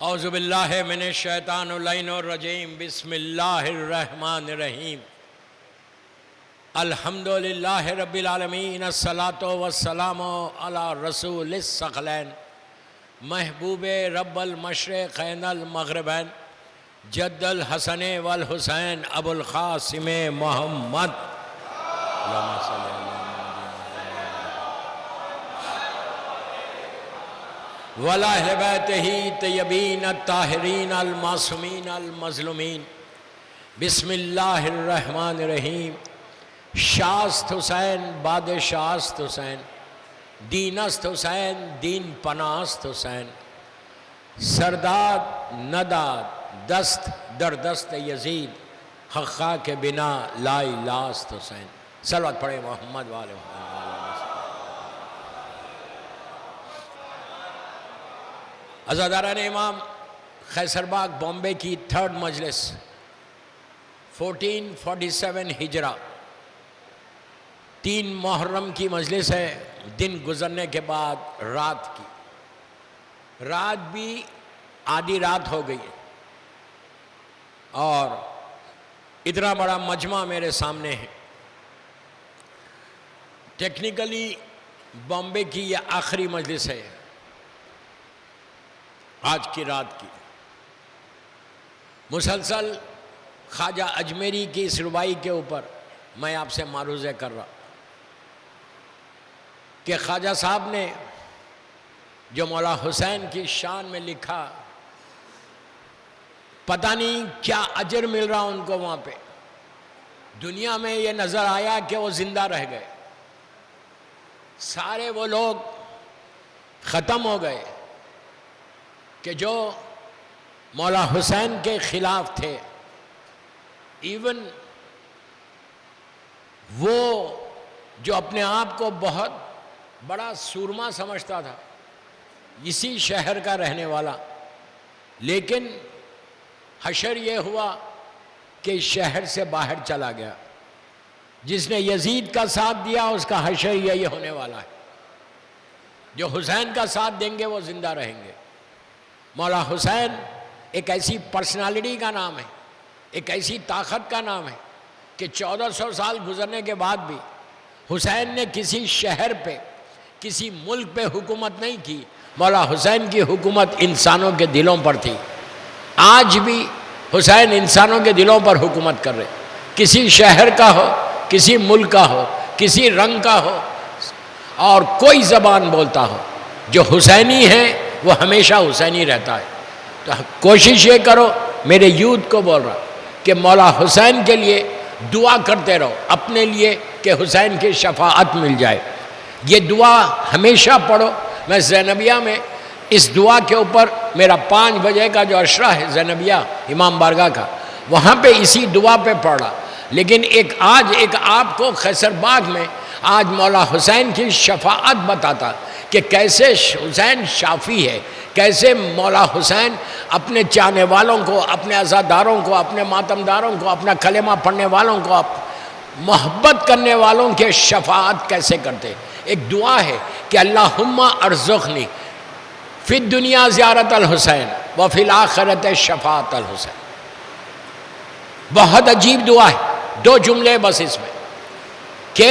اعوذ باللہ من الشیطان اللعین الرجیم بسم اللہ الرحمن الرحیم الحمدللہ رب العالمین الصلاۃ والسلام علی رسول الثقلین محبوب رب المشرقین المغربین جد الحسن والحسین ابو القاسم محمد اللہم صلی اللہ وَلَا اہل بیتہ طیبین الطاہرین المعصومین المظلومین بسم اللہ الرحمن الرحیم شاست حسین باد شاست حسین دینست حسین دین پناست حسین سرداد نداد دست در دست یزید حقا کے بنا لائی لاست حسین صلوات پڑھے محمد والے محمد عزاداران امام خیسر باغ بامبے کی 3rd مجلس 1447 ہجرہ 3 محرم کی مجلس ہے. دن گزرنے کے بعد رات کی رات بھی آدھی رات ہو گئی اور اتنا بڑا مجمع میرے سامنے ہے. ٹیکنیکلی بامبے کی یہ آخری مجلس ہے آج کی رات کی. مسلسل خواجہ اجمیری کی اس ربائی کے اوپر میں آپ سے معروضے کر رہا کہ خواجہ صاحب نے جو مولا حسین کی شان میں لکھا پتہ نہیں کیا اجر مل رہا ان کو وہاں پہ. دنیا میں یہ نظر آیا کہ وہ زندہ رہ گئے. سارے وہ لوگ ختم ہو گئے کہ جو مولا حسین کے خلاف تھے. ایون وہ جو اپنے آپ کو بہت بڑا سورما سمجھتا تھا اسی شہر کا رہنے والا، لیکن حشر یہ ہوا کہ شہر سے باہر چلا گیا. جس نے یزید کا ساتھ دیا اس کا حشر یہی ہونے والا ہے. جو حسین کا ساتھ دیں گے وہ زندہ رہیں گے. مولا حسین ایک ایسی پرسنالٹی کا نام ہے، ایک ایسی طاقت کا نام ہے کہ 1400 سال گزرنے کے بعد بھی حسین نے کسی شہر پہ کسی ملک پہ حکومت نہیں کی. مولا حسین کی حکومت انسانوں کے دلوں پر تھی. آج بھی حسین انسانوں کے دلوں پر حکومت کر رہے. کسی شہر کا ہو، کسی ملک کا ہو، کسی رنگ کا ہو اور کوئی زبان بولتا ہو، جو حسینی ہے وہ ہمیشہ حسینی رہتا ہے. تو کوشش یہ کرو، میرے یوتھ کو بول رہا کہ مولا حسین کے لیے دعا کرتے رہو اپنے لیے کہ حسین کی شفاعت مل جائے. یہ دعا ہمیشہ پڑھو. میں زینبیہ میں اس دعا کے اوپر میرا 5 بجے کا جو عشرہ ہے زینبیہ امام بارگاہ کا، وہاں پہ اسی دعا پہ پڑھا. لیکن آج آپ کو خیسر باغ میں آج مولا حسین کی شفاعت بتاتا کہ کیسے حسین شافی ہے، کیسے مولا حسین اپنے چاہنے والوں کو، اپنے عزاداروں کو، اپنے ماتمداروں کو، اپنا کلمہ پڑھنے والوں کو، محبت کرنے والوں کے شفاعت کیسے کرتے. ایک دعا ہے کہ اللہم ارزقنی فی الدنیا زیارت الحسین وفی الآخرت شفاعت الحسین. بہت عجیب دعا ہے. 2 جملے بس اس میں کہ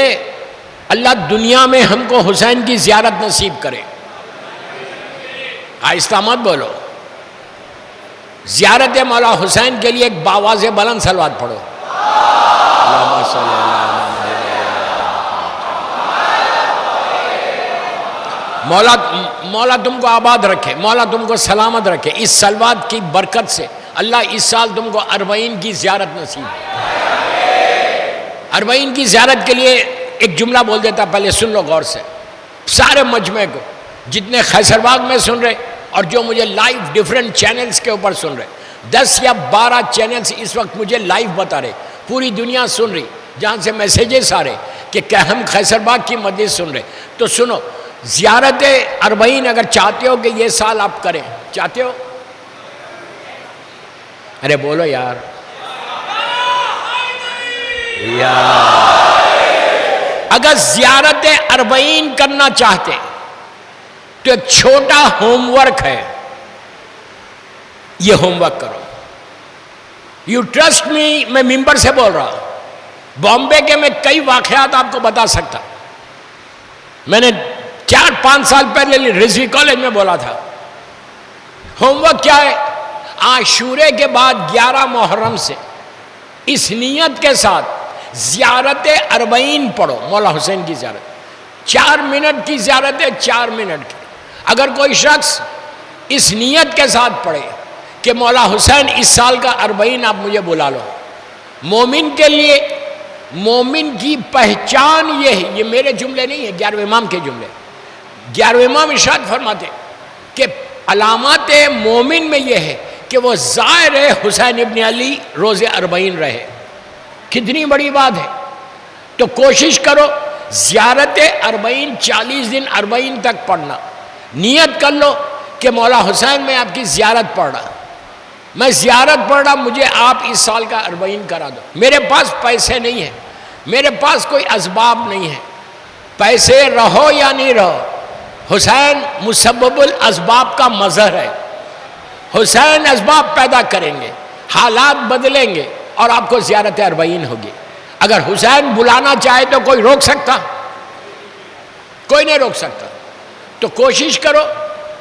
اللہ دنیا میں ہم کو حسین کی زیارت نصیب کرے. آہستہ مت بولو. زیارت مولا حسین کے لیے ایک باواز بلند صلوات پڑھو. اللہم صلی اللہ علیہ وسلم. مولا تم کو آباد رکھے، مولا تم کو سلامت رکھے. اس صلوات کی برکت سے اللہ اس سال تم کو 40 کی زیارت نصیب. 40 کی زیارت کے لیے ایک جملہ بول دیتا، پہلے سن لو غور سے. سارے مجمع کو، جتنے خیسر باغ میں سن رہے اور جو مجھے لائیو ڈیفرنٹ چینلز کے اوپر سن رہے، 10 یا 12 چینلز اس وقت مجھے لائیو بتا رہے. پوری دنیا سن رہی، جہاں سے میسیجز آ رہے کہ ہم خیسر باغ کی مجلس سن رہے. تو سنو، زیارت 40 اگر چاہتے ہو کہ یہ سال آپ کریں، چاہتے ہو؟ ارے بولو یار. اگر زیارت 40 کرنا چاہتے تو ایک چھوٹا ہوم ورک ہے. یہ ہوم ورک کرو. یو ٹرسٹ می, میں ممبر سے بول رہا ہوں. بامبے کے میں کئی واقعات آپ کو بتا سکتا. میں نے 4-5 سال پہلے رضوی کالج میں بولا تھا. ہوم ورک کیا ہے؟ عاشورے کے بعد 11 محرم سے اس نیت کے ساتھ زیارت 40 پڑھو. مولا حسین کی زیارت 4 منٹ کی زیارت ہے, 4 منٹ کی. اگر کوئی شخص اس نیت کے ساتھ پڑھے کہ مولا حسین اس سال کا 40 آپ مجھے بلا لو. مومن کے لیے, مومن کی پہچان یہ ہے, یہ میرے جملے نہیں ہیں, 11ویں امام کے جملے. 11ویں امام ارشاد فرماتے کہ علامات مومن میں یہ ہے کہ وہ زائر حسین ابن علی روز 40 رہے. کتنی بڑی بات ہے. تو کوشش کرو زیارت 40 40 دن 40 تک پڑھنا. نیت کر لو کہ مولا حسین میں آپ کی زیارت پڑھ رہا, میں زیارت پڑھ رہا, مجھے آپ اس سال کا 40 کرا دو. میرے پاس پیسے نہیں ہیں, میرے پاس کوئی اسباب نہیں ہے. پیسے رہو یا نہیں رہو, حسین مسبب الاسباب کا مظہر ہے. حسین اسباب پیدا کریں گے, حالات بدلیں گے اور آپ کو زیارت 40 ہوگی. اگر حسین بلانا چاہے تو کوئی روک سکتا؟ کوئی نہیں روک سکتا. تو کوشش کرو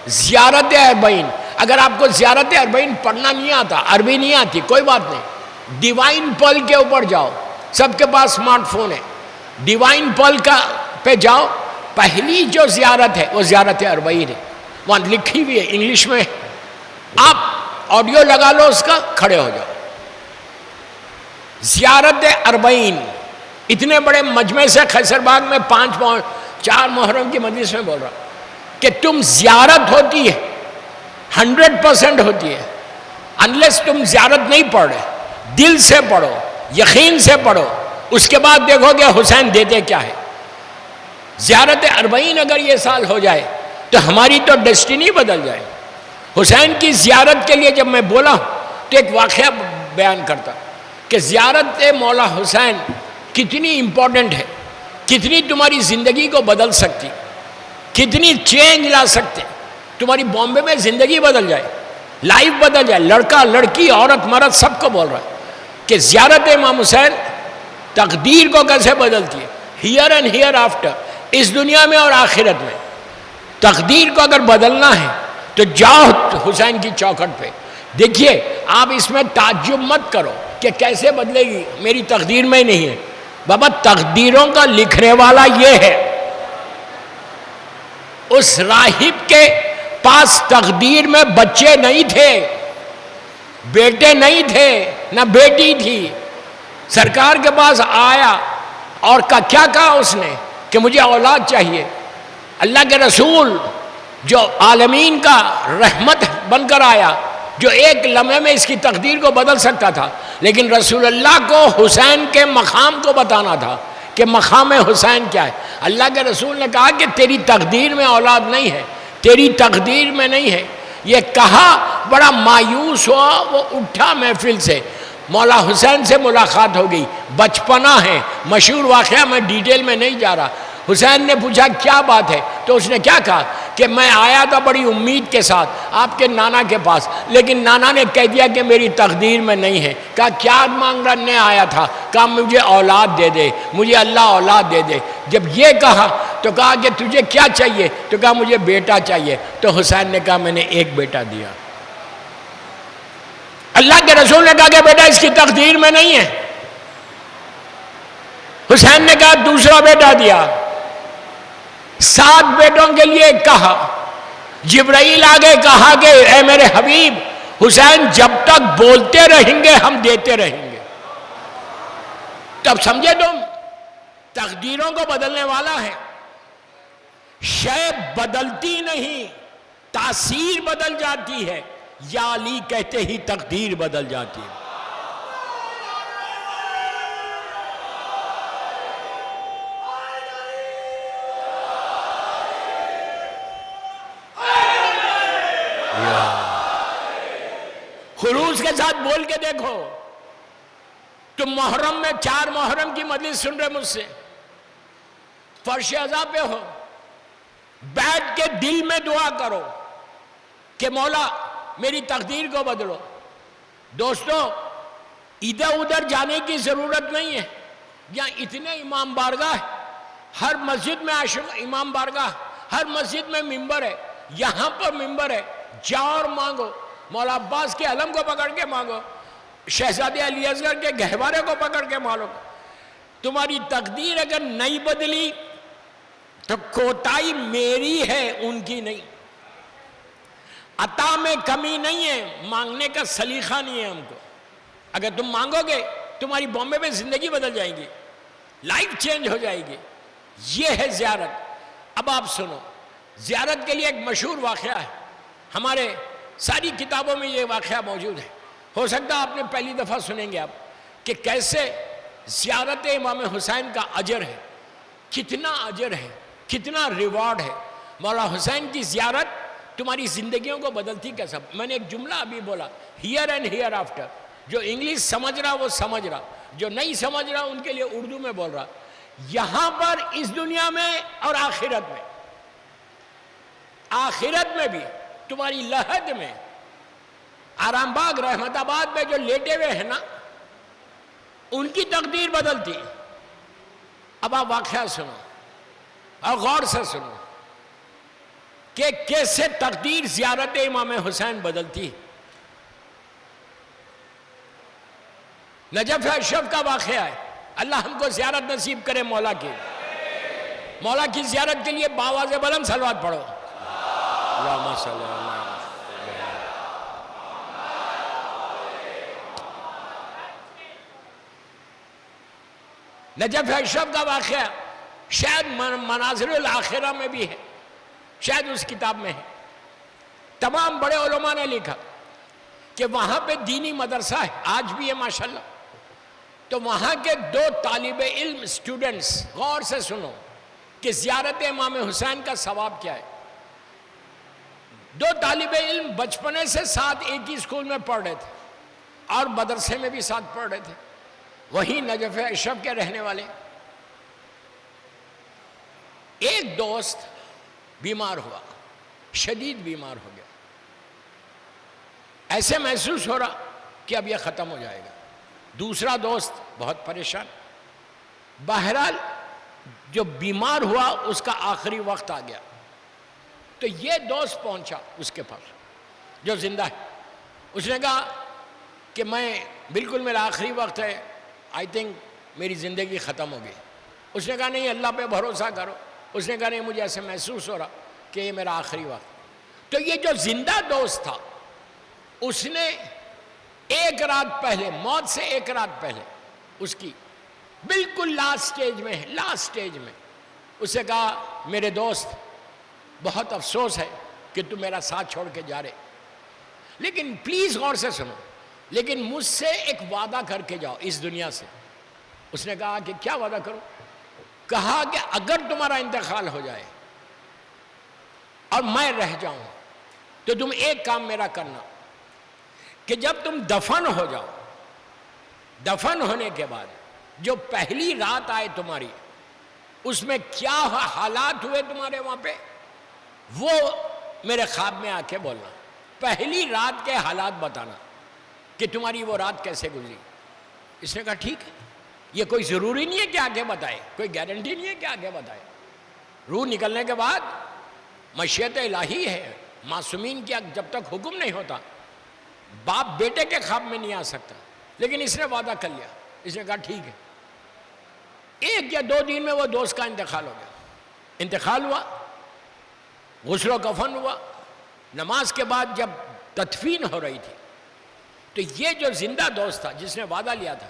زیارت 40. اگر آپ کو زیارت 40 پڑھنا نہیں آتا, عربی نہیں آتی, کوئی بات نہیں. ڈیوائن پل کے اوپر جاؤ, سب کے پاس اسمارٹ فون ہے. ڈیوائن پل پہ جاؤ, پہلی جو زیارت ہے وہ زیارت 40 ہے. وہاں لکھی ہوئی ہے انگلش میں, آپ آڈیو لگا لو اس کا, کھڑے ہو جاؤ. زیارت 40 اتنے بڑے مجمع سے خیسر باغ میں 4 محرم کی مجلس میں بول رہا کہ تم زیارت ہوتی ہے 100% ہوتی ہے. انلیس تم زیارت نہیں پڑھ رہے, دل سے پڑھو, یقین سے پڑھو, اس کے بعد دیکھو گے حسین دیتے کیا ہے. زیارت 40 اگر یہ سال ہو جائے تو ہماری تو ڈیسٹینی بدل جائے. حسین کی زیارت کے لیے جب میں بولا تو ایک واقعہ بیان کرتا کہ زیارت مولا حسین کتنی امپورٹنٹ ہے, کتنی تمہاری زندگی کو بدل سکتی, کتنی چینج لا سکتے. تمہاری بامبے میں زندگی بدل جائے, لائف بدل جائے. لڑکا لڑکی عورت مرد سب کو بول رہا ہے کہ زیارت امام حسین تقدیر کو کیسے بدلتی ہے, ہیئر اینڈ ہیئر آفٹر, اس دنیا میں اور آخرت میں. تقدیر کو اگر بدلنا ہے تو جاؤ حسین کی چوکھٹ پہ. دیکھیے آپ اس میں تعجب مت کرو کہ کیسے بدلے گی, میری تقدیر میں نہیں ہے. بابا تقدیروں کا لکھنے والا یہ ہے. اس راہب کے پاس تقدیر میں بچے نہیں تھے, بیٹے نہیں تھے, نہ بیٹی تھی. سرکار کے پاس آیا اور کیا کہا اس نے کہ مجھے اولاد چاہیے. اللہ کے رسول جو عالمین کا رحمت بن کر آیا, جو ایک لمحے میں اس کی تقدیر کو بدل سکتا تھا, لیکن رسول اللہ کو حسین کے مقام کو بتانا تھا کہ مقام حسین کیا ہے. اللہ کے رسول نے کہا کہ تیری تقدیر میں اولاد نہیں ہے, تیری تقدیر میں نہیں ہے. یہ کہا, بڑا مایوس ہوا, وہ اٹھا محفل سے. مولا حسین سے ملاقات ہو گئی, بچپنا ہے, مشہور واقعہ, میں ڈیٹیل میں نہیں جا رہا. حسین نے پوچھا کیا بات ہے, تو اس نے کیا کہا کہ میں آیا تھا بڑی امید کے ساتھ آپ کے نانا کے پاس, لیکن نانا نے کہہ دیا کہ میری تقدیر میں نہیں ہے. کہا کیا مانگنے آیا تھا؟ کہا مجھے اولاد دے دے, مجھے اللہ اولاد دے دے. جب یہ کہا تو کہا کہ تجھے کیا چاہیے؟ تو کہا مجھے بیٹا چاہیے. تو حسین نے کہا میں نے ایک بیٹا دیا. اللہ کے رسول نے کہا کہ بیٹا اس کی تقدیر میں نہیں ہے. حسین نے کہا دوسرا بیٹا دیا. 7 بیٹوں کے لیے کہا. جبرائیل آگے کہا کہ اے میرے حبیب حسین جب تک بولتے رہیں گے ہم دیتے رہیں گے. تب سمجھے تم, تقدیروں کو بدلنے والا ہے. شے بدلتی نہیں, تاثیر بدل جاتی ہے. یا علی کہتے ہی تقدیر بدل جاتی ہے. خلوص کے ساتھ بول کے دیکھو. تم محرم میں 4 محرم کی مجلس سن رہے مجھ سے, فرش عذاب پہ ہو, بیٹھ کے دل میں دعا کرو کہ مولا میری تقدیر کو بدلو. دوستو ادھر ادھر جانے کی ضرورت نہیں ہے. یہاں اتنے امام بارگاہ ہے، ہر مسجد میں امام بارگاہ، ہر مسجد میں ممبر ہے، یہاں پر ممبر ہے. جاؤ اور مانگو، مولا عباس کے علم کو پکڑ کے مانگو، شہزادے علی اصغر کے گہوارے کو پکڑ کے مانگو. تمہاری تقدیر اگر نہیں بدلی تو کوتاہی میری ہے، ان کی نہیں. عطا میں کمی نہیں ہے، مانگنے کا سلیقہ نہیں ہے ہم کو. اگر تم مانگو گے تمہاری بامبے میں زندگی بدل جائے گی، لائف چینج ہو جائے گی. یہ ہے زیارت. اب آپ سنو، زیارت کے لیے ایک مشہور واقعہ ہے، ہمارے ساری کتابوں میں یہ واقعہ موجود ہے. ہو سکتا ہے آپ نے پہلی دفعہ سنیں گے آپ کہ کیسے زیارت امام حسین کا اجر ہے، کتنا اجر ہے، کتنا ریوارڈ ہے. مولا حسین کی زیارت تمہاری زندگیوں کو بدلتی کیسا. میں نے ایک جملہ ابھی بولا، ہیئر اینڈ ہیئر آفٹر. جو انگلش سمجھ رہا وہ سمجھ رہا، جو نہیں سمجھ رہا ان کے لیے اردو میں بول رہا. یہاں پر اس دنیا میں اور آخرت میں، آخرت میں بھی تمہاری لحد میں، آرام باغ رحمت آباد میں جو لیٹے ہوئے ہیں نا، ان کی تقدیر بدلتی. اب آپ واقعہ سنو اور غور سے سنو کہ کیسے تقدیر زیارت امام حسین بدلتی. نجف اشرف کا واقعہ ہے. اللہ ہم کو زیارت نصیب کرے مولا کی. مولا کی زیارت کے لیے باواز بلند صلوات پڑھو. اللہم صلی اللہ. نجف اشرف کا واقعہ شاید مناظر الاخرہ میں بھی ہے، شاید اس کتاب میں ہے. تمام بڑے علماء نے لکھا کہ وہاں پہ دینی مدرسہ ہے، آج بھی ہے ماشاءاللہ. تو وہاں کے 2 طالب علم اسٹوڈنٹس، غور سے سنو کہ زیارت امام حسین کا ثواب کیا ہے. 2 طالب علم بچپنے سے ساتھ ایک ہی اسکول میں پڑھ رہے تھے اور مدرسے میں بھی ساتھ پڑھ رہے تھے، وہی نجف اشرف کے رہنے والے. ایک دوست بیمار ہوا، شدید بیمار ہو گیا. ایسے محسوس ہو رہا کہ اب یہ ختم ہو جائے گا. دوسرا دوست بہت پریشان. بہرحال جو بیمار ہوا اس کا آخری وقت آ گیا. تو یہ دوست پہنچا اس کے پاس جو زندہ ہے. اس نے کہا کہ میں بالکل میرا آخری وقت ہے، آئی تھنک میری زندگی ختم ہو گئی. اس نے کہا نہیں، اللہ پہ بھروسہ کرو. اس نے کہا نہیں، مجھے ایسے محسوس ہو رہا کہ یہ میرا آخری وقت. تو یہ جو زندہ دوست تھا اس نے ایک رات پہلے، موت سے ایک رات پہلے، اس کی بالکل لاسٹ سٹیج میں ہے، لاسٹ سٹیج میں، اس نے کہا میرے دوست بہت افسوس ہے کہ تم میرا ساتھ چھوڑ کے جا رہے، لیکن پلیز غور سے سنو، لیکن مجھ سے ایک وعدہ کر کے جاؤ اس دنیا سے. اس نے کہا کہ کیا وعدہ کروں؟ کہا کہ اگر تمہارا انتقال ہو جائے اور میں رہ جاؤں تو تم ایک کام میرا کرنا کہ جب تم دفن ہو جاؤ، دفن ہونے کے بعد جو پہلی رات آئے تمہاری، اس میں کیا حالات ہوئے تمہارے وہاں پہ، وہ میرے خواب میں آ کے بولنا. پہلی رات کے حالات بتانا کہ تمہاری وہ رات کیسے گزری. اس نے کہا ٹھیک ہے. یہ کوئی ضروری نہیں ہے کہ آگے بتائے، کوئی گارنٹی نہیں ہے کہ آگے بتائے. روح نکلنے کے بعد مشیت الہی ہے، معصومین کیا جب تک حکم نہیں ہوتا باپ بیٹے کے خواب میں نہیں آ سکتا. لیکن اس نے وعدہ کر لیا. اس نے کہا ٹھیک ہے. 1 یا 2 دن میں وہ دوست کا انتقال ہو گیا. انتقال ہوا، غسل و کفن ہوا. نماز کے بعد جب تدفین ہو رہی تھی تو یہ جو زندہ دوست تھا جس نے وعدہ لیا تھا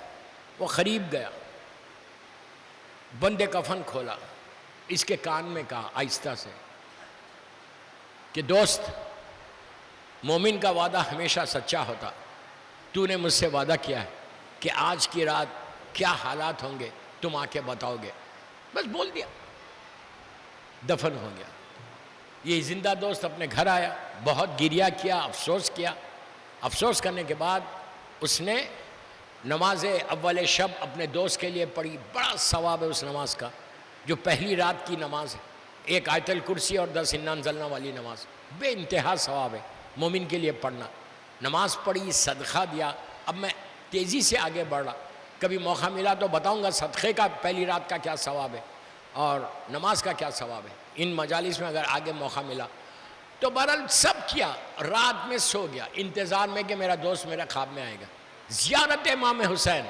وہ قریب گیا، بند کفن کھولا، اس کے کان میں کہا آہستہ سے کہ دوست، مومن کا وعدہ ہمیشہ سچا ہوتا. تو نے مجھ سے وعدہ کیا ہے کہ آج کی رات کیا حالات ہوں گے تم آ کے بتاؤ گے. بس بول دیا، دفن ہو گیا. یہ زندہ دوست اپنے گھر آیا، بہت گریہ کیا، افسوس کیا. افسوس کرنے کے بعد اس نے نماز اول شب اپنے دوست کے لیے پڑھی. بڑا ثواب ہے اس نماز کا، جو پہلی رات کی نماز ہے. 1 آیت الکرسی اور 10 انا انزلنا والی نماز، بے انتہا ثواب ہے. مومن کے لیے پڑھنا. نماز پڑھی، صدقہ دیا. اب میں تیزی سے آگے بڑھ رہا، کبھی موقع ملا تو بتاؤں گا صدقے کا پہلی رات کا کیا ثواب ہے اور نماز کا کیا ثواب ہے ان مجالس میں اگر آگے موقع ملا تو. بہرحال سب کیا، رات میں سو گیا انتظار میں کہ میرا دوست میرا خواب میں آئے گا. زیارت امام حسین،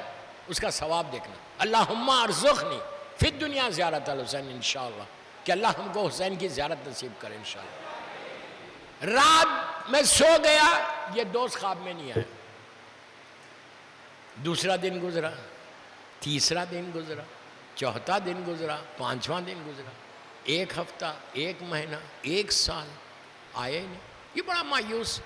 اس کا ثواب دیکھنا. اللہم ارزقنی فی الدنیا زیارت الحسین انشاءاللہ، کہ اللہ ہم کو حسین کی زیارت نصیب کرے انشاءاللہ. رات میں سو گیا، یہ دوست خواب میں نہیں آیا. دوسرا دن گزرا، تیسرا دن گزرا، چوتھا دن گزرا، پانچواں دن گزرا، ایک ہفتہ، ایک مہینہ، ایک سال، آئے ہی نہیں. یہ بڑا مایوس،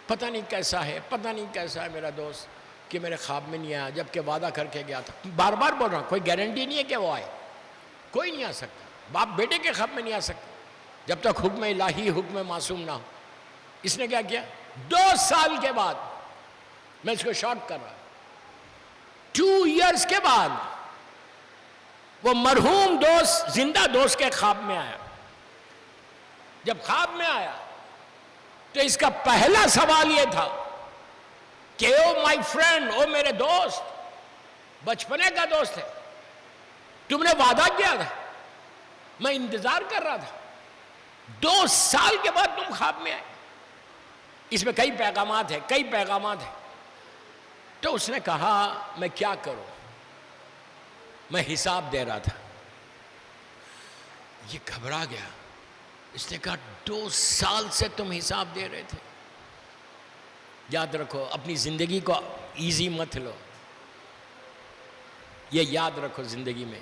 پتہ نہیں کیسا ہے، پتہ نہیں کیسا ہے میرا دوست کہ میرے خواب میں نہیں آیا جبکہ وعدہ کر کے گیا تھا. بار بار بول رہا ہوں، کوئی گارنٹی نہیں ہے کہ وہ آئے، کوئی نہیں آ سکتا. باپ بیٹے کے خواب میں نہیں آ سکتا جب تک حکم الہی، حکم معصوم نہ ہو. اس نے کیا کیا؟ 2 سال کے بعد، میں اس کو شارٹ کر رہا ہوں، 2 ایئرز کے بعد وہ مرحوم دوست، زندہ دوست کے خواب میں آیا. جب خواب میں آیا تو اس کا پہلا سوال یہ تھا کہ او مائی فرینڈ، او میرے دوست، بچپنے کا دوست ہے، تم نے وعدہ کیا تھا، میں انتظار کر رہا تھا، 2 سال کے بعد تم خواب میں آئے. اس میں کئی پیغامات ہیں، کئی پیغامات ہیں. تو اس نے کہا میں کیا کروں، میں حساب دے رہا تھا. یہ گھبرا گیا. اس نے کہا 2 سال سے تم حساب دے رہے تھے. یاد رکھو، اپنی زندگی کو ایزی مت لو. یہ یاد رکھو، زندگی میں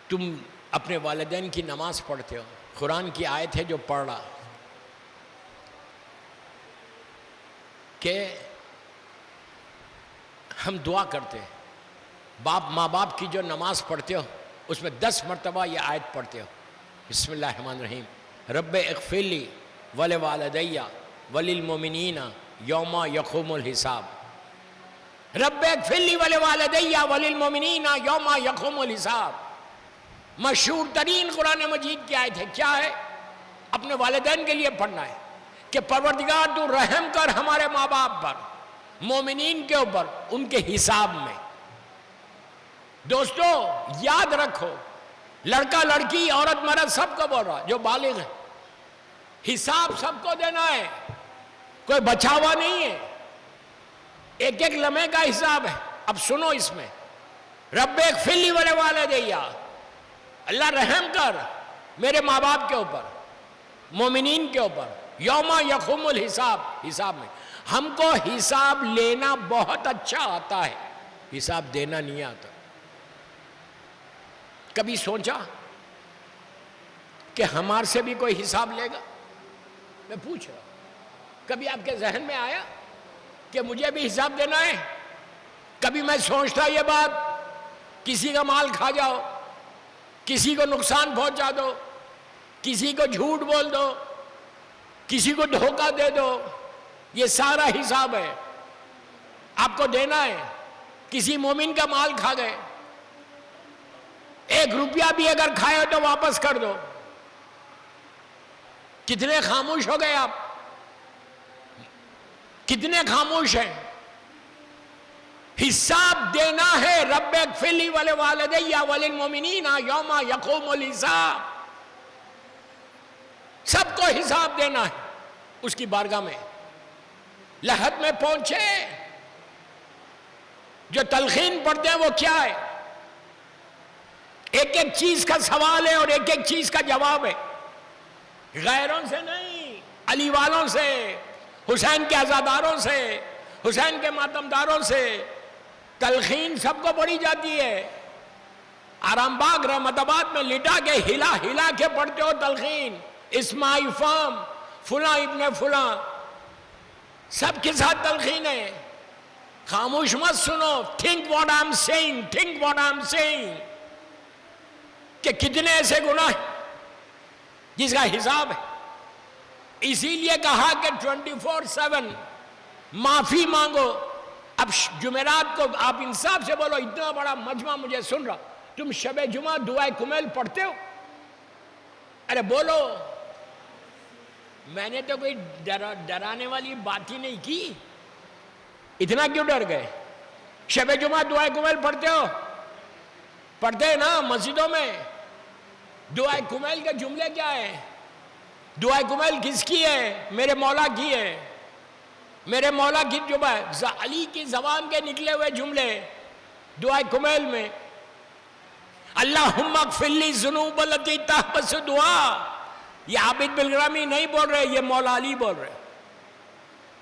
تم اپنے والدین کی نماز پڑھتے ہو، قرآن کی آیت ہے جو پڑھ رہا کہ ہم دعا کرتے ہیں، ماں باپ کی جو نماز پڑھتے ہو اس میں 10 مرتبہ یہ آیت پڑھتے ہو. بسم اللہ الرحمن الرحیم، رب اغفر لی ولوالدی وللمؤمنین یوم یقوم الحساب. رب اغفر لی ولوالدی وللمؤمنین یوم یقوم الحساب. مشہور ترین قرآن مجید کی آیت ہے. کیا ہے؟ اپنے والدین کے لیے پڑھنا ہے کہ پروردگار تو رحم کر ہمارے ماں باپ پر، مومنین کے اوپر، ان کے حساب میں. دوستو یاد رکھو، لڑکا لڑکی، عورت مرد سب کو بول رہا جو بالغ ہے، حساب سب کو دینا ہے، کوئی بچا ہوا نہیں ہے. ایک ایک لمحے کا حساب ہے. اب سنو اس میں، رب اغفر لی ولوالدی، اللہ رحم کر میرے ماں باپ کے اوپر، مومنین کے اوپر، یوم یقوم الحساب. حساب میں ہم کو حساب لینا بہت اچھا آتا ہے، حساب دینا نہیں آتا. کبھی سوچا کہ ہمارے سے بھی کوئی حساب لے گا؟ میں پوچھ رہا ہوں، کبھی آپ کے ذہن میں آیا کہ مجھے بھی حساب دینا ہے؟ کبھی میں سوچتا یہ بات، کسی کا مال کھا جاؤ، کسی کو نقصان پہنچا دو، کسی کو جھوٹ بول دو، کسی کو دھوکہ دے دو، یہ سارا حساب ہے، آپ کو دینا ہے. کسی مومن کا مال کھا گئے، 1 روپیہ بھی اگر کھائے تو واپس کر دو. کتنے خاموش ہو گئے آپ؟ کتنے خاموش ہیں؟ حساب دینا ہے. رب اغفر لی ولوالدی وللمؤمنین یوم یقوم الحساب. سب کو حساب دینا ہے اس کی بارگاہ میں. لحد میں پہنچے، جو تلخین پڑھتے ہیں وہ کیا ہے؟ ایک ایک چیز کا سوال ہے اور ایک ایک چیز کا جواب ہے. غیروں سے نہیں، علی والوں سے، حسین کے عزاداروں سے، حسین کے ماتمداروں سے. تلخین سب کو پڑھی جاتی ہے. آرام باغ رحمت آباد میں لٹا کے ہلا ہلا کے پڑھتے ہو تلخین. اسماعیل فام، فلاں ابن فلاں، سب کے ساتھ تلخین ہے. خاموش مت سنو. think what I'm saying, think what I'm saying. کہ کتنے ایسے گناہ ہیں جس کا حساب ہے. اسی لیے کہا کہ 24/7 معافی مانگو. اب جمعرات کو آپ انصاف سے بولو، اتنا بڑا مجمع مجھے سن رہا، تم شب جمعہ دعائے کمیل پڑھتے ہو؟ ارے بولو. میں نے تو کوئی ڈرانے والی بات ہی نہیں کی. اتنا کیوں ڈر گئے؟ شب جمعہ دعائے کمیل پڑھتے ہو؟ پڑھتے ہیں نا مسجدوں میں. دعائے کمیل کے جملے کیا ہیں؟ دعائے کمیل کس کی ہے؟ میرے مولا کی ہے. میرے مولا کی علی کی زبان کے نکلے ہوئے جملے دعائے کمیل میں. اللہم اغفر لی ذنوب التی تحبس دعا. یہ عابد بالغرامی نہیں بول رہے، یہ مولا علی بول رہے.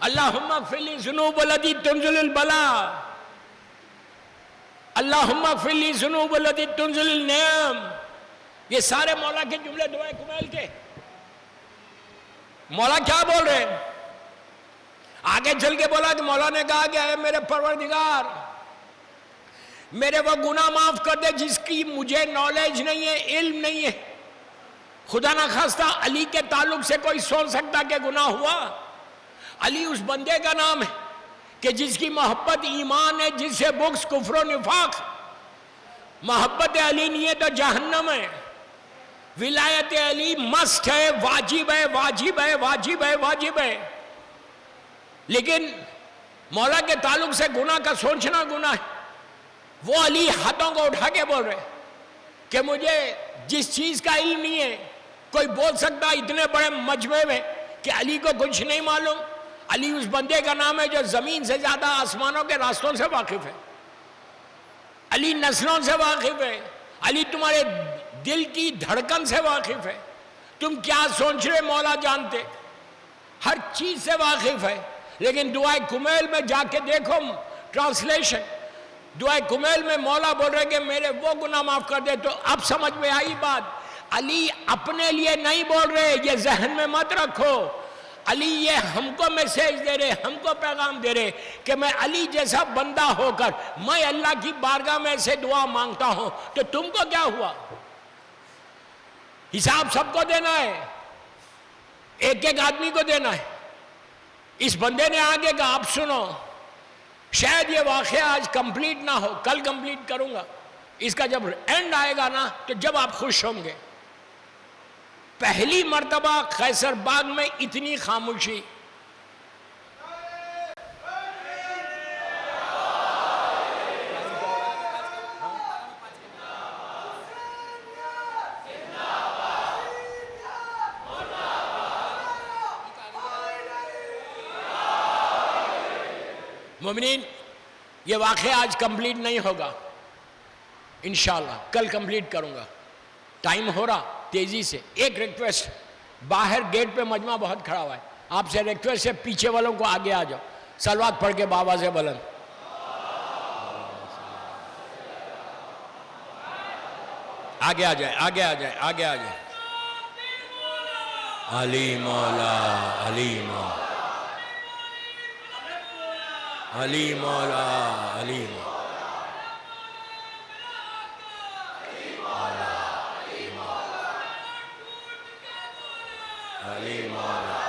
اللہم اغفر لی ذنوب التی تنزل البلا. اللہم اغفر لی ذنوب التی تنزل النعم. یہ سارے مولا کے جملے دعائے کمیل کے. مولا کیا بول رہے ہیں؟ آگے چل کے بولا کہ مولا نے کہا کہ اے میرے پروردگار، میرے وہ گناہ معاف کر دے جس کی مجھے نالج نہیں ہے، علم نہیں ہے. خدا نہ خواستہ علی کے تعلق سے کوئی سوچ سکتا کہ گناہ ہوا؟ علی اس بندے کا نام ہے کہ جس کی محبت ایمان ہے، جس سے بغض کفر و نفاق. محبت علی نہیں ہے تو جہنم ہے. ولایت علی مست ہے، واجب ہے، واجب ہے، واجب ہے، واجب ہے. لیکن مولا کے تعلق سے گناہ کا سوچنا گناہ ہے. وہ علی ہاتھوں کو اٹھا کے بول رہے کہ مجھے جس چیز کا علم نہیں ہے. کوئی بول سکتا اتنے بڑے مجمع میں کہ علی کو کچھ نہیں معلوم؟ علی اس بندے کا نام ہے جو زمین سے زیادہ آسمانوں کے راستوں سے واقف ہے. علی نسلوں سے واقف ہے. علی تمہارے دل کی دھڑکن سے واقف ہے. تم کیا سوچ رہے مولا جانتے. ہر چیز سے واقف ہے. لیکن دعائے کمیل میں جا کے دیکھو ٹرانسلیشن. دعائے کمیل میں مولا بول رہے کہ میرے وہ گناہ معاف کر دے. تو اب سمجھ میں آئی بات. علی اپنے لیے نہیں بول رہے، یہ ذہن میں مت رکھو. علی یہ ہم کو میسیج دے رہے، ہم کو پیغام دے رہے کہ میں علی جیسا بندہ ہو کر میں اللہ کی بارگاہ میں سے دعا مانگتا ہوں. تو تم کو کیا ہوا؟ حساب سب کو دینا ہے، ایک ایک آدمی کو دینا ہے. اس بندے نے آگے کہا اب سنو، شاید یہ واقعہ آج کمپلیٹ نہ ہو، کل کمپلیٹ کروں گا. اس کا جب اینڈ آئے گا نا تو جب آپ خوش ہوں گے. پہلی مرتبہ قیصر باغ میں اتنی خاموشی. مومنین، یہ واقعہ آج کمپلیٹ نہیں ہوگا، انشاءاللہ کل کمپلیٹ کروں گا. ٹائم ہو رہا، تیزی سے. ایک ریکویسٹ، باہر گیٹ پہ مجمع بہت کھڑا ہوا ہے، آپ سے ریکویسٹ ہے پیچھے والوں کو آگے آ جاؤ. صلوات پڑھ کے بابا سے بلند. آگے آ جائے، آگے آ جائے، آگے آ جائے. علی مولا، علی مولا، علی مولا، علی مولا. علی مولا،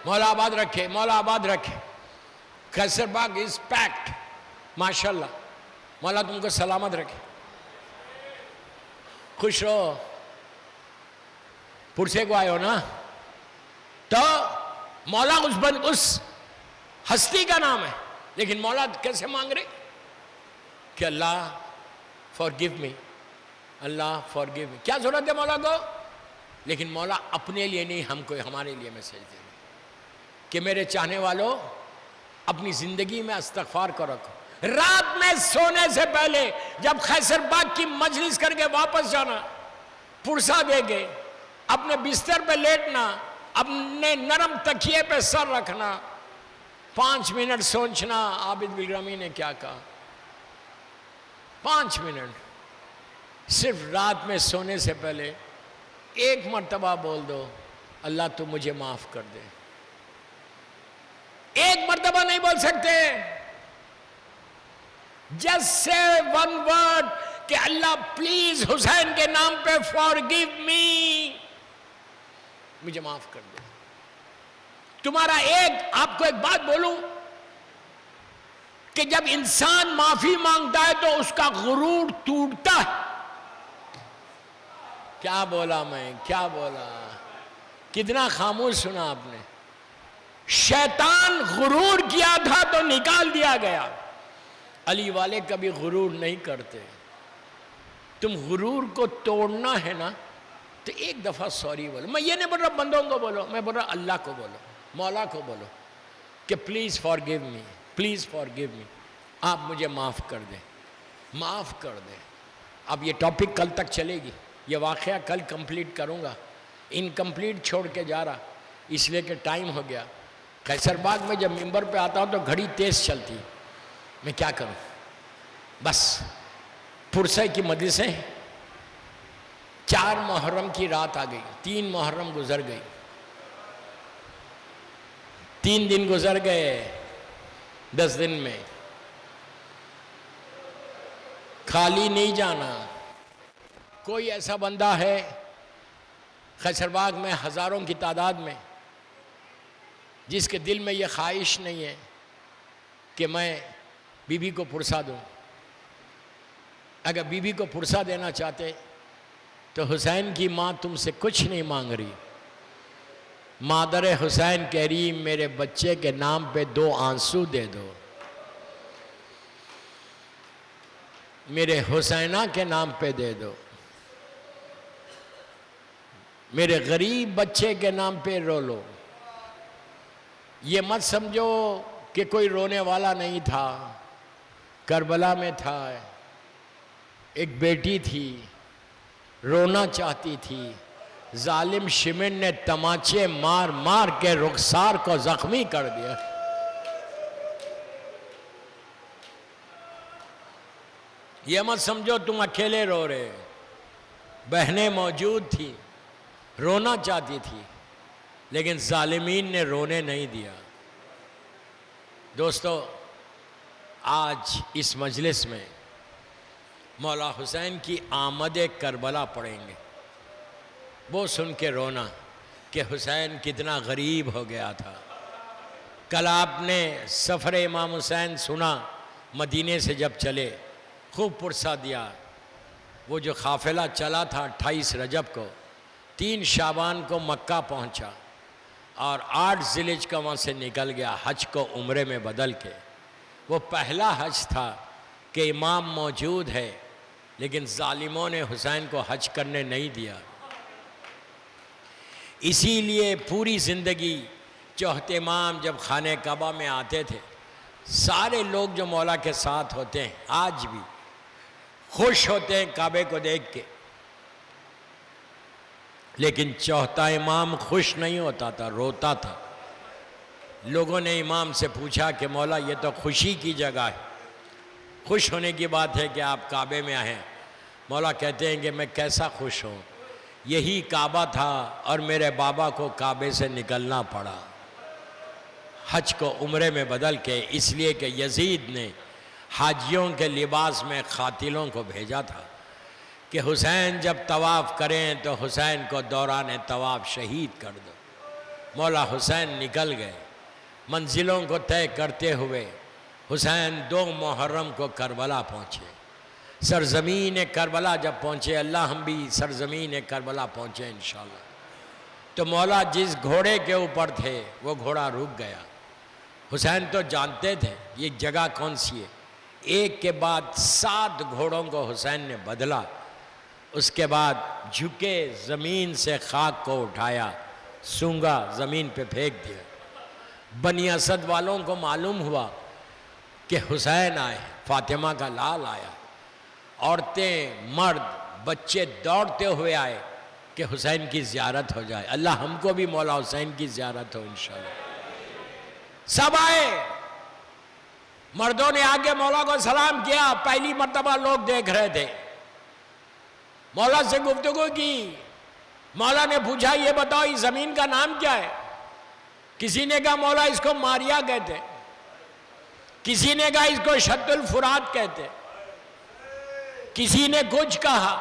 مولا آباد رکھے، مولا آباد رکھے. قیصر باغ از پیکڈ ماشاءاللہ. مولا تم کو سلامت رکھے. خوش رہو. پرسے کو آئے ہو نا. تو مولا اس ہستی کا نام ہے. لیکن مولا کیسے مانگ رہے کہ اللہ forgive me، اللہ forgive me. کیا ضرورت ہے مولا کو؟ لیکن مولا اپنے لیے نہیں، ہم کو، ہمارے لیے میسیج دے رہے کہ میرے چاہنے والوں اپنی زندگی میں استغفار کو رکھو. رات میں سونے سے پہلے جب قیصر باغ کی مجلس کر کے واپس جانا، پرسا دے گے، اپنے بستر پہ لیٹنا، اپنے نرم تکیے پہ سر رکھنا، 5 منٹ سوچنا عابد بالغرامی نے کیا کہا. 5 منٹ صرف رات میں سونے سے پہلے ایک مرتبہ بول دو اللہ تو مجھے معاف کر دے. ایک مرتبہ نہیں بول سکتے. just say one word کہ اللہ پلیز حسین کے نام پہ forgive me، مجھے معاف کر دے. تمہارا آپ کو ایک بات بولوں کہ جب انسان معافی مانگتا ہے تو اس کا غرور ٹوٹتا ہے. کیا بولا میں، کیا بولا، کتنا خاموش سنا آپ نے. شیطان غرور کیا تھا تو نکال دیا گیا. علی والے کبھی غرور نہیں کرتے. تم غرور کو توڑنا ہے نا تو ایک دفعہ سوری بولو. میں یہ نہیں بول رہا بندوں کو بولو، میں بول رہا اللہ کو بولو، مولا کو بولو کہ please forgive me, please forgive me, آپ مجھے معاف کر دیں، معاف کر دیں. اب یہ ٹاپک کل تک چلے گی، یہ واقعہ کل کمپلیٹ کروں گا. انکمپلیٹ چھوڑ کے جا رہا اس لیے کہ ٹائم ہو گیا. قیصر باغ میں جب ممبر پہ آتا ہوں تو گھڑی تیز چلتی، میں کیا کروں. بس پرسے کی مجلسیں، 4 محرم کی رات آ گئی، 3 محرم گزر گئی، 3 دن گزر گئے 10 دن میں. خالی نہیں جانا. کوئی ایسا بندہ ہے قیصر باغ میں ہزاروں کی تعداد میں جس کے دل میں یہ خواہش نہیں ہے کہ میں بی بی کو پرسا دوں؟ اگر بی بی کو پرسا دینا چاہتے تو حسین کی ماں تم سے کچھ نہیں مانگ رہی. مادر حسین کہہ رہی میرے بچے کے نام پہ 2 آنسو دے دو، میرے حسینہ کے نام پہ دے دو، میرے غریب بچے کے نام پہ رو لو. یہ مت سمجھو کہ کوئی رونے والا نہیں تھا. کربلا میں تھا، ایک بیٹی تھی، رونا چاہتی تھی. ظالم شمن نے تماچے مار مار کے رخسار کو زخمی کر دیا. یہ مت سمجھو تم اکیلے رو رہے، بہنیں موجود تھی، رونا چاہتی تھی، لیکن ظالمین نے رونے نہیں دیا. دوستو، آج اس مجلس میں مولا حسین کی آمد کربلا پڑھیں گے. وہ سن کے رونا کہ حسین کتنا غریب ہو گیا تھا. کل آپ نے سفر امام حسین سنا، مدینے سے جب چلے خوب پرسا دیا. وہ جو قافلہ چلا تھا 28 رجب کو، 3 شعبان کو مکہ پہنچا اور 8 ذی الحجہ کا وہاں سے نکل گیا حج کو عمرے میں بدل کے. وہ پہلا حج تھا کہ امام موجود ہے لیکن ظالموں نے حسین کو حج کرنے نہیں دیا. اسی لیے پوری زندگی چوتھے امام جب خانہ کعبہ میں آتے تھے، سارے لوگ جو مولا کے ساتھ ہوتے ہیں آج بھی خوش ہوتے ہیں کعبے کو دیکھ کے، لیکن چوتھا امام خوش نہیں ہوتا تھا، روتا تھا. لوگوں نے امام سے پوچھا کہ مولا یہ تو خوشی کی جگہ ہے، خوش ہونے کی بات ہے کہ آپ کعبے میں آئیں. مولا کہتے ہیں کہ میں کیسا خوش ہوں، یہی کعبہ تھا اور میرے بابا کو کعبے سے نکلنا پڑا حج کو عمرے میں بدل کے، اس لیے کہ یزید نے حاجیوں کے لباس میں قاتلوں کو بھیجا تھا کہ حسین جب طواف کریں تو حسین کو دوران طواف شہید کر دو. مولا حسین نکل گئے. منزلوں کو طے کرتے ہوئے حسین 2 محرم کو کربلا پہنچے. سرزمین کربلا جب پہنچے، اللہ ہم بھی سرزمین کربلا پہنچے انشاءاللہ. تو مولا جس گھوڑے کے اوپر تھے وہ گھوڑا رک گیا. حسین تو جانتے تھے یہ جگہ کون سی ہے. ایک کے بعد 7 گھوڑوں کو حسین نے بدلا. اس کے بعد جھکے زمین سے خاک کو اٹھایا، سونگا زمین پہ پھینک دیا. بنی اسد والوں کو معلوم ہوا کہ حسین آئے، فاطمہ کا لال آیا. عورتیں، مرد، بچے دوڑتے ہوئے آئے کہ حسین کی زیارت ہو جائے. اللہ ہم کو بھی مولا حسین کی زیارت ہو انشاءاللہ. سب آئے. مردوں نے آگے مولا کو سلام کیا. پہلی مرتبہ لوگ دیکھ رہے تھے. مولا سے گفتگو کی. مولا نے پوچھا یہ بتاؤ اس زمین کا نام کیا ہے؟ کسی نے کہا مولا اس کو ماریا کہتے، کسی نے کہا اس کو شط الفرات کہتے، کسی نے کچھ کہا.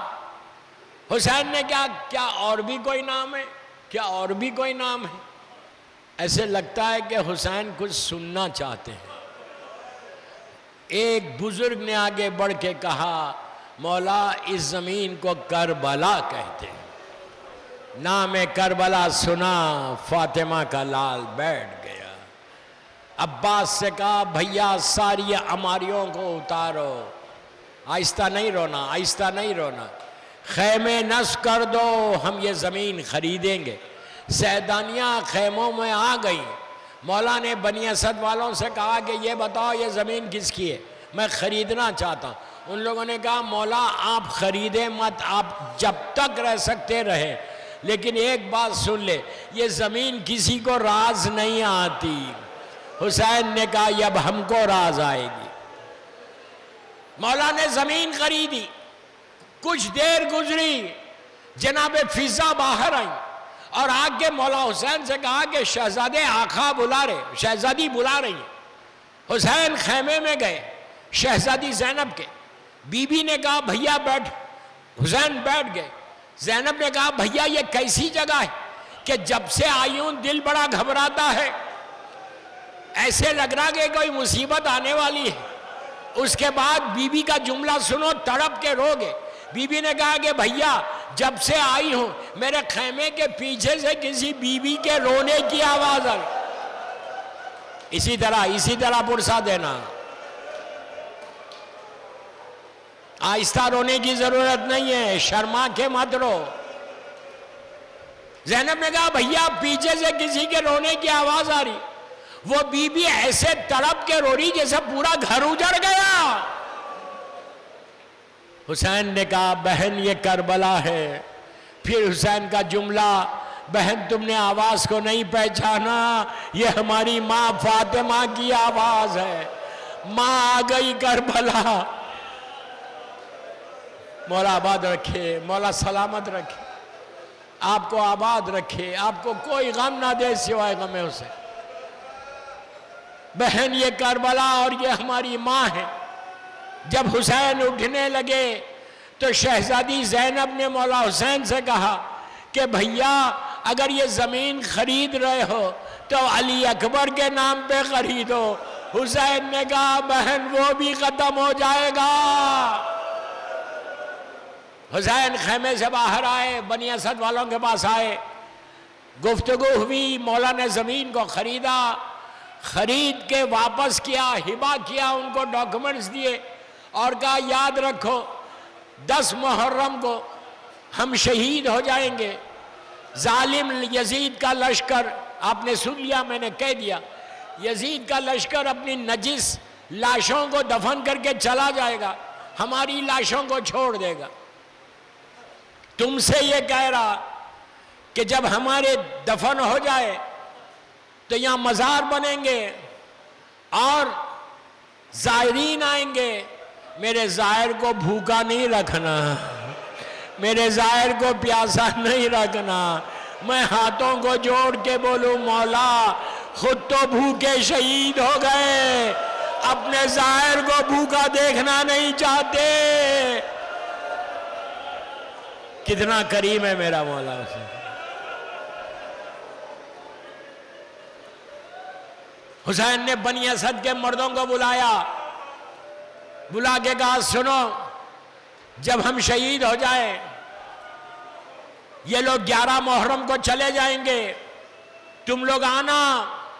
حسین نے کہا کیا اور بھی کوئی نام ہے؟ کیا اور بھی کوئی نام ہے؟ ایسے لگتا ہے کہ حسین کچھ سننا چاہتے ہیں۔ ایک بزرگ نے آگے بڑھ کے کہا، مولا اس زمین کو کربلا کہتے ہیں، نام کربلا سنا فاطمہ کا لال بیٹھ گیا۔ عباس سے کہا، بھیا ساری عماریوں کو اتارو، آہستہ نہیں رونا، آہستہ نہیں رونا، خیمے نصب کر دو، ہم یہ زمین خریدیں گے۔ سیدانیاں خیموں میں آ گئیں۔ مولا نے بنی اسد والوں سے کہا کہ یہ بتاؤ یہ زمین کس کی ہے، میں خریدنا چاہتا ہوں۔ ان لوگوں نے کہا، مولا آپ خریدیں مت، آپ جب تک رہ سکتے رہے، لیکن ایک بات سن لے، یہ زمین کسی کو راز نہیں آتی۔ حسین نے کہا، یہ اب ہم کو راز آئے گی۔ مولا نے زمین خریدی۔ کچھ دیر گزری، جناب فضا باہر آئیں اور آگے مولا حسین سے کہا کہ شہزادے آقا بلا رہے، شہزادی بلا رہی ہیں۔ حسین خیمے میں گئے، شہزادی زینب کے۔ بی بی نے کہا، بھیا بیٹھ۔ حسین بیٹھ گئے۔ زینب نے کہا، بھیا یہ کیسی جگہ ہے کہ جب سے آئی ہوں دل بڑا گھبراتا ہے، ایسے لگ رہا کہ کوئی مصیبت آنے والی ہے۔ اس کے بعد بی بی کا جملہ سنو، تڑپ کے رو گے۔ بی بی نے کہا کہ بھیا جب سے آئی ہوں میرے خیمے کے پیچھے سے کسی بی بی کے رونے کی آواز آئی۔ اسی طرح پرسا دینا، آہستہ رونے کی ضرورت نہیں ہے، شرما کے مت رو۔ زینب نے کہا، بھیا پیچھے سے کسی کے رونے کی آواز آ رہی۔ وہ بی بی ایسے تڑپ کے رو رہی جیسے پورا گھر اجڑ گیا۔ حسین نے کہا، بہن یہ کربلا ہے۔ پھر حسین کا جملہ، بہن تم نے آواز کو نہیں پہچانا، یہ ہماری ماں فاطمہ کی آواز ہے، ماں آ گئی کربلا۔ مولا آباد رکھے، مولا سلامت رکھے، آپ کو آباد رکھے، آپ کو کوئی غم نہ دے سوائے غم حسین۔ بہن یہ کربلا اور یہ ہماری ماں ہے۔ جب حسین اٹھنے لگے تو شہزادی زینب نے مولا حسین سے کہا کہ بھیا اگر یہ زمین خرید رہے ہو تو علی اکبر کے نام پہ خریدو۔ حسین نے کہا، بہن وہ بھی ختم ہو جائے گا۔ حسین خیمے سے باہر آئے، بنی اسد والوں کے پاس آئے، گفتگو ہوئی، مولا نے زمین کو خریدا، خرید کے واپس کیا، ہبہ کیا، ان کو ڈاکومنٹس دیے اور کہا یاد رکھو 10 محرم کو ہم شہید ہو جائیں گے۔ ظالم یزید کا لشکر، آپ نے سن لیا، میں نے کہہ دیا، یزید کا لشکر اپنی نجس لاشوں کو دفن کر کے چلا جائے گا، ہماری لاشوں کو چھوڑ دے گا۔ تم سے یہ کہہ رہا کہ جب ہمارے دفن ہو جائے تو یہاں مزار بنیں گے اور زائرین آئیں گے، میرے زائر کو بھوکا نہیں رکھنا، میرے زائر کو پیاسا نہیں رکھنا۔ میں ہاتھوں کو جوڑ کے بولوں، مولا خود تو بھوکے شہید ہو گئے، اپنے زائر کو بھوکا دیکھنا نہیں چاہتے۔ کتنا کریم ہے میرا مولا حسین۔ حسین نے بنی اسد کے مردوں کو بلایا، بلا کے کہا، سنو جب ہم شہید ہو جائیں، یہ لوگ 11 محرم کو چلے جائیں گے، تم لوگ آنا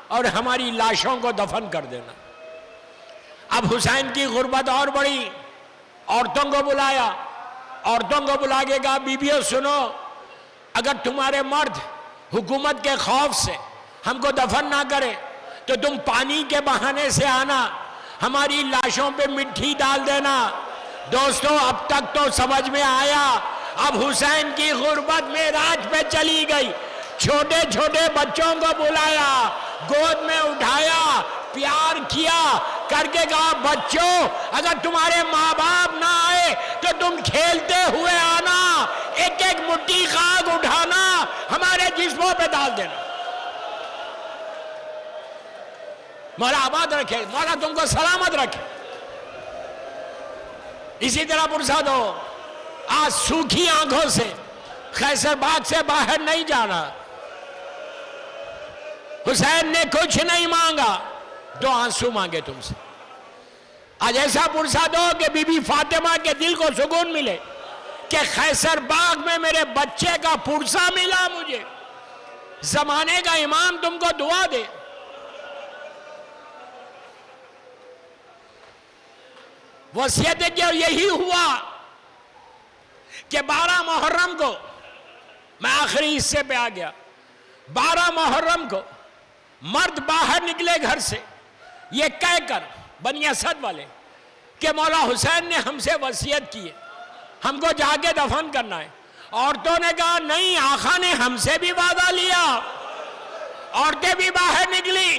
اور ہماری لاشوں کو دفن کر دینا۔ اب حسین کی غربت اور بڑھی، عورتوں کو بلایا، عورتوں کو بلا کے کہا، بیبیوں سنو، اگر تمہارے مرد حکومت کے خوف سے ہم کو دفن نہ کرے تو تم پانی کے بہانے سے آنا، ہماری لاشوں پہ مٹی ڈال دینا۔ دوستو اب تک تو سمجھ میں آیا، اب حسین کی غربت معراج پہ چلی گئی۔ چھوٹے چھوٹے بچوں کو بلایا، گود میں اٹھایا، پیار کیا، کر کے کہا، بچوں اگر تمہارے ماں باپ نہ آئے تو تم کھیلتے ہوئے آنا، ایک ایک مٹھی خاک اٹھانا، ہمارے جسموں پہ ڈال دینا۔ مولا آباد رکھے، مولا تم کو سلامت رکھے۔ اسی طرح پرسا دو، آج سوکھی آنکھوں سے خیسر باغ سے باہر نہیں جانا۔ حسین نے کچھ نہیں مانگا، 2 آنسو مانگے تم سے۔ آج ایسا پرسا دو کہ بی بی فاطمہ کے دل کو سکون ملے کہ خیسر باغ میں میرے بچے کا پرسا ملا مجھے، زمانے کا امام تم کو دعا دے۔ وصیت کہ یہی ہوا کہ 12 محرم کو، میں آخری حصے پہ آ گیا، 12 محرم کو مرد باہر نکلے گھر سے یہ کہہ کر، بنی اسد والے، کہ مولا حسین نے ہم سے وصیت کی ہے، ہم کو جا کے دفن کرنا ہے۔ عورتوں نے کہا نہیں، آقا نے ہم سے بھی وعدہ لیا۔ عورتیں بھی باہر نکلی،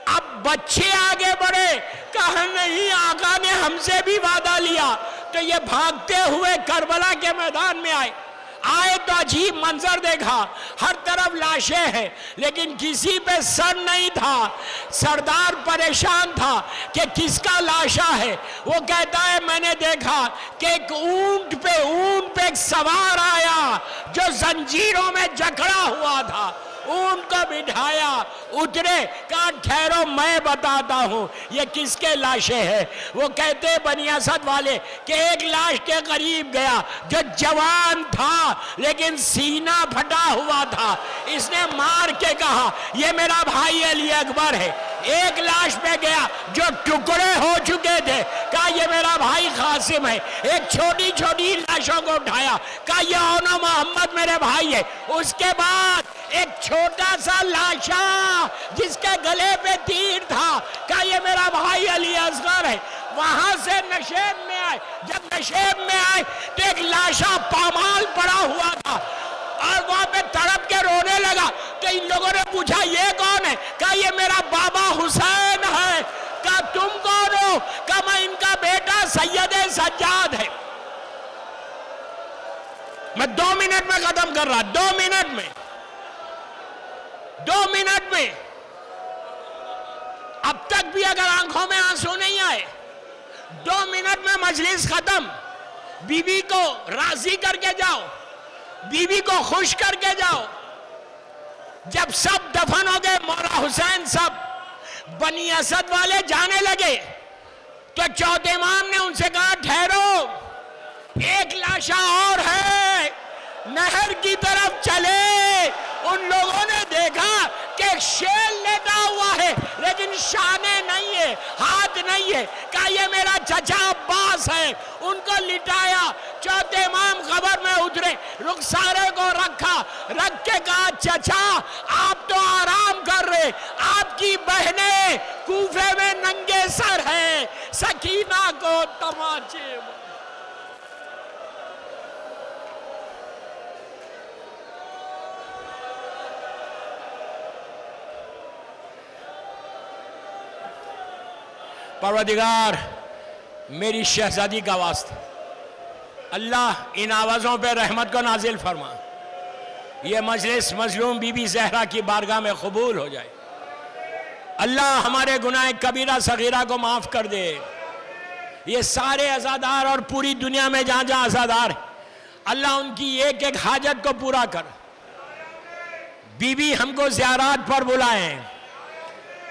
اب بچے آگے بڑھے، کہا نہیں، آقا نے ہم سے بھی وعدہ لیا۔ تو یہ بھاگتے ہوئے کربلا کے میدان میں آئے تو عجیب منظر دیکھا، ہر طرف لاشیں ہیں لیکن کسی پہ سر نہیں تھا۔ سردار پریشان تھا کہ کس کا لاشا ہے۔ وہ کہتا ہے میں نے دیکھا کہ ایک اونٹ پہ ایک سوار آیا جو زنجیروں میں جکڑا ہوا تھا، اونٹ کو بٹھایا، اترے، کہا ٹھہرو میں بتاتا ہوں یہ کس کے لاشیں ہیں۔ وہ کہتے بنی اسد والے کہ ایک لاش کے قریب گیا جو جوان تھا لیکن سینہ پھٹا ہوا تھا، اس نے مار کے کہا یہ میرا بھائی علی اکبر ہے۔ ایک لاش پہ گیا جو ٹکڑے ہو چکے تھے، کہا یہ میرا بھائی قاسم ہے۔ ایک چھوٹی چھوٹی لاشوں کو اٹھایا، کہا یہ اونو محمد میرے بھائی ہے۔ اس کے بعد ایک چھوٹا سا لاشا جس کے گلے پہ تیر تھا، کہا یہ میرا بھائی علی اصغر ہے۔ وہاں سے نشیب میں آئے، جب نشیب میں آئے تو ایک لاشا پامال پڑا ہوا تھا اور وہاں پہ تڑپ کے رونے لگا۔ تو ان لوگوں نے پوچھا یہ کون ہے؟ کہا یہ میرا بابا حسین ہے۔ کہا تم کون ہو؟ کہا میں ان کا بیٹا سید سجاد ہے۔ میں 2 منٹ میں ختم کر رہا، 2 منٹ میں، 2 منٹ میں۔ اب تک بھی اگر آنکھوں میں آنسو نہیں آئے، 2 منٹ میں مجلس ختم۔ بیوی کو راضی کر کے جاؤ، بیوی کو خوش کر کے جاؤ۔ جب سب دفن ہو گئے، مولا حسین سب بنی اسد والے جانے لگے تو چوتھے امام نے ان سے کہا ٹھہرو، ایک لاشا اور ہے، نہر کی طرف چلے۔ ان لوگوں نے دیکھا کہ ایک شیر لیٹا ہوا ہے لیکن شانے نہیں ہے، ہاتھ نہیں ہے۔ کہا یہ میرا چچا عباس ہے۔ ان کو لٹایا، چوتھے امام قبر میں اترے، رخسارے کو رکھا، رکھ کے کہا چچا آپ تو آرام کر رہے، آپ کی بہنیں کوفے میں ننگے سر ہیں، سکینہ کو تماچے۔ پروردگار میری شہزادی کا واسطہ، اللہ ان آوازوں پہ رحمت کو نازل فرما، یہ مجلس مظلوم بی بی زہرا کی بارگاہ میں قبول ہو جائے۔ اللہ ہمارے گناہ کبیرہ صغیرہ کو معاف کر دے۔ یہ سارے عزادار اور پوری دنیا میں جہاں جہاں عزادار ہیں، اللہ ان کی ایک ایک حاجت کو پورا کر۔ بی بی ہم کو زیارات پر بلائیں،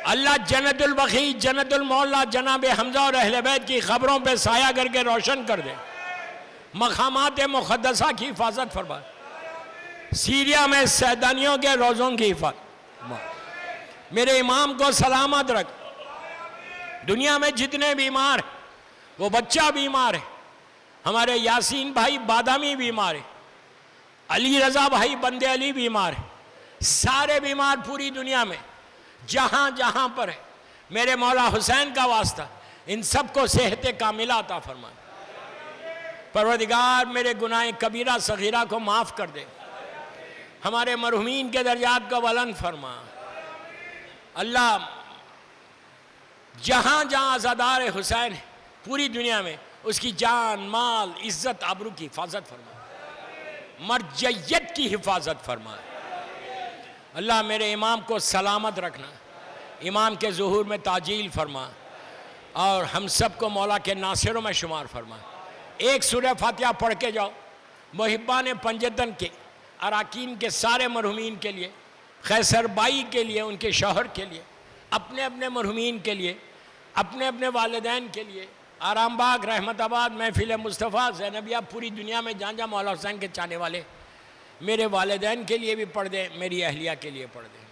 اللہ جنت البقیع، جنت المعلا جناب حمزہ اور اہل بیت کی خبروں پہ سایہ کر کے روشن کر دے، مقامات مقدسہ کی حفاظت فرما، سیریا میں سیدانیوں کے روزوں کی حفاظت، میرے امام کو سلامت رکھ۔ دنیا میں جتنے بیمار ہیں، وہ بچہ بیمار ہے، ہمارے یاسین بھائی بادامی بیمار ہے، علی رضا بھائی بندے علی بیمار ہے، سارے بیمار پوری دنیا میں جہاں جہاں پر ہے، میرے مولا حسین کا واسطہ ان سب کو صحت کاملہ عطا فرما۔ پروردگار میرے گناہ کبیرہ صغیرہ کو معاف کر دے، ہمارے مرحومین کے درجات کو بلند فرما۔ اللہ جہاں جہاں عزادار حسین ہے پوری دنیا میں، اس کی جان، مال، عزت، آبرو کی حفاظت فرما، مرجعیت کی حفاظت فرما۔ اللہ میرے امام کو سلامت رکھنا، امام کے ظہور میں تعجیل فرما، اور ہم سب کو مولا کے ناصروں میں شمار فرما۔ ایک سورہ فاتحہ پڑھ کے جاؤ، محبان پنجتن کے اراکین کے سارے مرحومین کے لیے، قیصر بائی کے لیے، ان کے شوہر کے لیے، اپنے اپنے مرحومین کے لیے، اپنے اپنے والدین کے لیے، آرام باغ، رحمت آباد، محفل مصطفیٰ، زینبیہ، پوری دنیا میں جہاں جہاں مولا حسین کے چاہنے والے، میرے والدین کے لیے بھی پڑھ دیں، میری اہلیہ کے لیے پڑھ دیں.